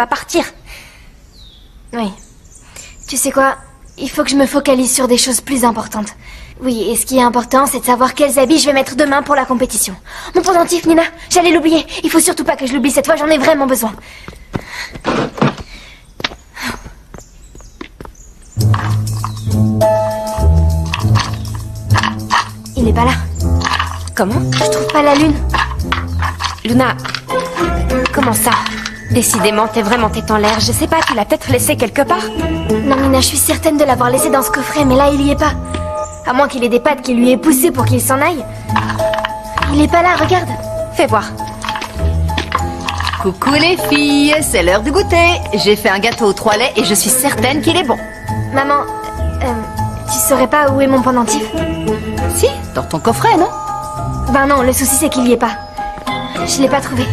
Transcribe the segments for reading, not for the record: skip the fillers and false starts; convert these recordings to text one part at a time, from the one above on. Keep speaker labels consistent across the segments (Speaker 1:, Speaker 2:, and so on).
Speaker 1: pas partir.
Speaker 2: Oui. Tu sais quoi? Il faut que je me focalise sur des choses plus importantes. Oui, et ce qui est important, c'est de savoir quels habits je vais mettre demain pour la compétition. Mon pendentif, Nina, j'allais l'oublier. Il faut surtout pas que je l'oublie cette fois, j'en ai vraiment besoin. Il est pas là.
Speaker 1: Comment?
Speaker 2: Je trouve pas la lune.
Speaker 1: Luna, comment ça? Décidément, t'es vraiment tête en l'air. Je sais pas, tu l'as peut-être laissé quelque part?
Speaker 2: Non, Nina, je suis certaine de l'avoir laissé dans ce coffret, mais là, il y est pas. À moins qu'il ait des pattes qui lui aient poussé pour qu'il s'en aille. Il est pas là, regarde.
Speaker 1: Fais voir.
Speaker 3: Coucou les filles, c'est l'heure du goûter. J'ai fait un gâteau aux 3 laits et je suis certaine qu'il est bon.
Speaker 2: Maman, tu saurais pas où est mon pendentif?
Speaker 3: Si, dans ton coffret, non?
Speaker 2: Ben non, le souci c'est qu'il y est pas. Je l'ai pas trouvé.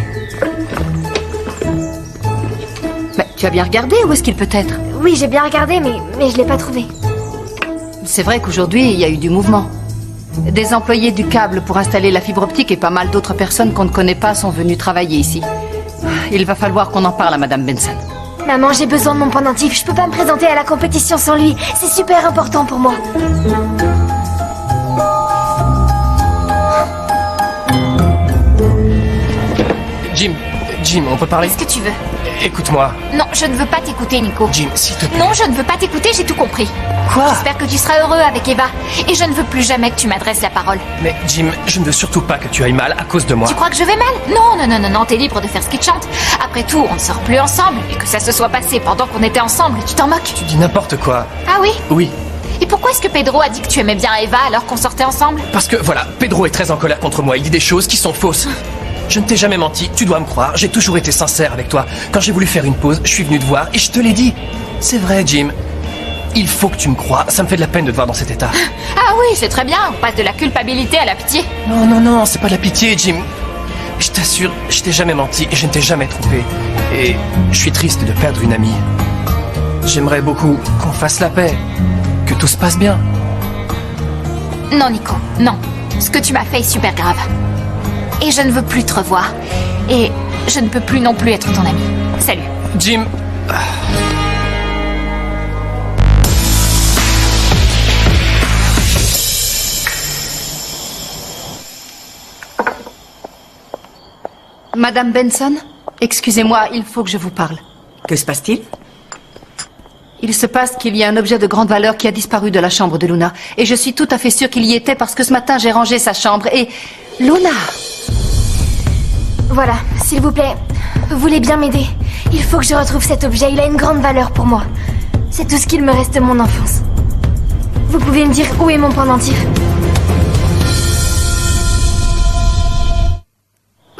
Speaker 3: Mais tu as bien regardé, où est-ce qu'il peut être?
Speaker 2: Oui, j'ai bien regardé, mais je l'ai pas trouvé.
Speaker 3: C'est vrai qu'aujourd'hui, il y a eu du mouvement. Des employés du câble pour installer la fibre optique et pas mal d'autres personnes qu'on ne connaît pas sont venus travailler ici. Il va falloir qu'on en parle à Madame Benson.
Speaker 2: Maman, j'ai besoin de mon pendentif. Je peux pas me présenter à la compétition sans lui. C'est super important pour moi.
Speaker 4: Jim, on peut parler?
Speaker 1: Qu'est-ce que tu veux?
Speaker 4: Écoute-moi.
Speaker 1: Non, je ne veux pas t'écouter, Nico.
Speaker 4: Jim, s'il te plaît.
Speaker 1: Non, je ne veux pas t'écouter, j'ai tout compris.
Speaker 4: Quoi?
Speaker 1: J'espère que tu seras heureux avec Eva. Et je ne veux plus jamais que tu m'adresses la parole.
Speaker 4: Mais Jim, je ne veux surtout pas que tu ailles mal à cause de moi.
Speaker 1: Tu crois que je vais mal? Non, t'es libre de faire ce qui te chante. Après tout, on ne sort plus ensemble. Et que ça se soit passé pendant qu'on était ensemble, tu t'en moques?
Speaker 4: Tu dis n'importe quoi.
Speaker 1: Ah oui?
Speaker 4: Oui.
Speaker 1: Et pourquoi est-ce que Pedro a dit que tu aimais bien Eva alors qu'on sortait ensemble?
Speaker 4: Parce que, voilà, Pedro est très en colère contre moi. Il dit des choses qui sont fausses. Je ne t'ai jamais menti, tu dois me croire. J'ai toujours été sincère avec toi. Quand j'ai voulu faire une pause, je suis venu te voir et je te l'ai dit. C'est vrai, Jim. Il faut que tu me crois. Ça me fait de la peine de te voir dans cet état.
Speaker 1: Ah oui, c'est très bien. On passe de la culpabilité à la pitié.
Speaker 4: Non, c'est pas de la pitié, Jim. Je t'assure, je t'ai jamais menti et je ne t'ai jamais trompé. Et je suis triste de perdre une amie. J'aimerais beaucoup qu'on fasse la paix. Que tout se passe bien.
Speaker 1: Non, Nico, non. Ce que tu m'as fait est super grave. Et je ne veux plus te revoir. Et je ne peux plus non plus être ton ami. Salut.
Speaker 4: Jim...
Speaker 3: Madame Benson, excusez-moi, il faut que je vous parle.
Speaker 5: Que se passe-t-il?
Speaker 3: Il se passe qu'il y a un objet de grande valeur qui a disparu de la chambre de Luna. Et je suis tout à fait sûre qu'il y était parce que ce matin j'ai rangé sa chambre et... Luna!
Speaker 2: Voilà, s'il vous plaît, vous voulez bien m'aider? Il faut que je retrouve cet objet, il a une grande valeur pour moi. C'est tout ce qu'il me reste de mon enfance. Vous pouvez me dire où est mon pendentif?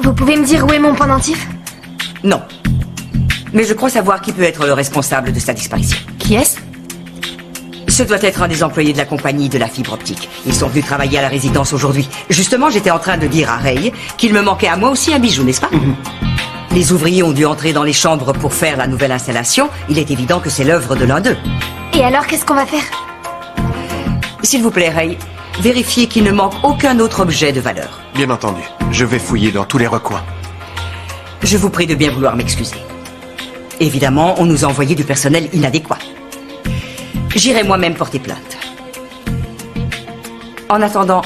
Speaker 2: Vous pouvez me dire où est mon pendentif?
Speaker 5: Non. Mais je crois savoir qui peut être le responsable de sa disparition.
Speaker 3: Qui est-ce?
Speaker 5: Ce doit être un des employés de la compagnie de la fibre optique. Ils sont venus travailler à la résidence aujourd'hui. Justement, j'étais en train de dire à Ray qu'il me manquait à moi aussi un bijou, n'est-ce pas? Les ouvriers ont dû entrer dans les chambres pour faire la nouvelle installation. Il est évident que c'est l'œuvre de l'un d'eux.
Speaker 2: Et alors, qu'est-ce qu'on va faire?
Speaker 5: S'il vous plaît, Ray, vérifiez qu'il ne manque aucun autre objet de valeur.
Speaker 6: Bien entendu. Je vais fouiller dans tous les recoins.
Speaker 5: Je vous prie de bien vouloir m'excuser. Évidemment, on nous a envoyé du personnel inadéquat. J'irai moi-même porter plainte. En attendant,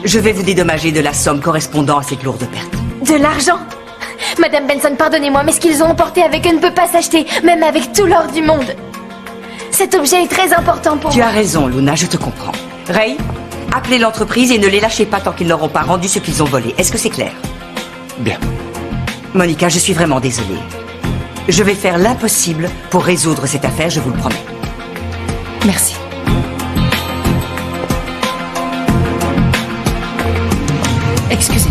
Speaker 5: je vais vous dédommager de la somme correspondant à cette lourde perte.
Speaker 2: De l'argent? Madame Benson, pardonnez-moi, mais ce qu'ils ont emporté avec eux ne peut pas s'acheter, même avec tout l'or du monde. Cet objet est très important pour
Speaker 5: Tu
Speaker 2: moi.
Speaker 5: as raison, Luna, je te comprends. Ray, appelez l'entreprise et ne les lâchez pas tant qu'ils n'auront pas rendu ce qu'ils ont volé. Est-ce que c'est clair?
Speaker 6: Bien.
Speaker 5: Monica, je suis vraiment désolée. Je vais faire l'impossible pour résoudre cette affaire, je vous le promets.
Speaker 3: Merci. Excusez.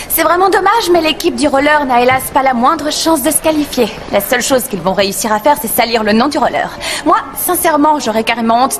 Speaker 1: C'est vraiment dommage, mais l'équipe du roller n'a hélas pas la moindre chance de se qualifier. La seule chose qu'ils vont réussir à faire, c'est salir le nom du roller. Moi, sincèrement, j'aurais carrément honte d'être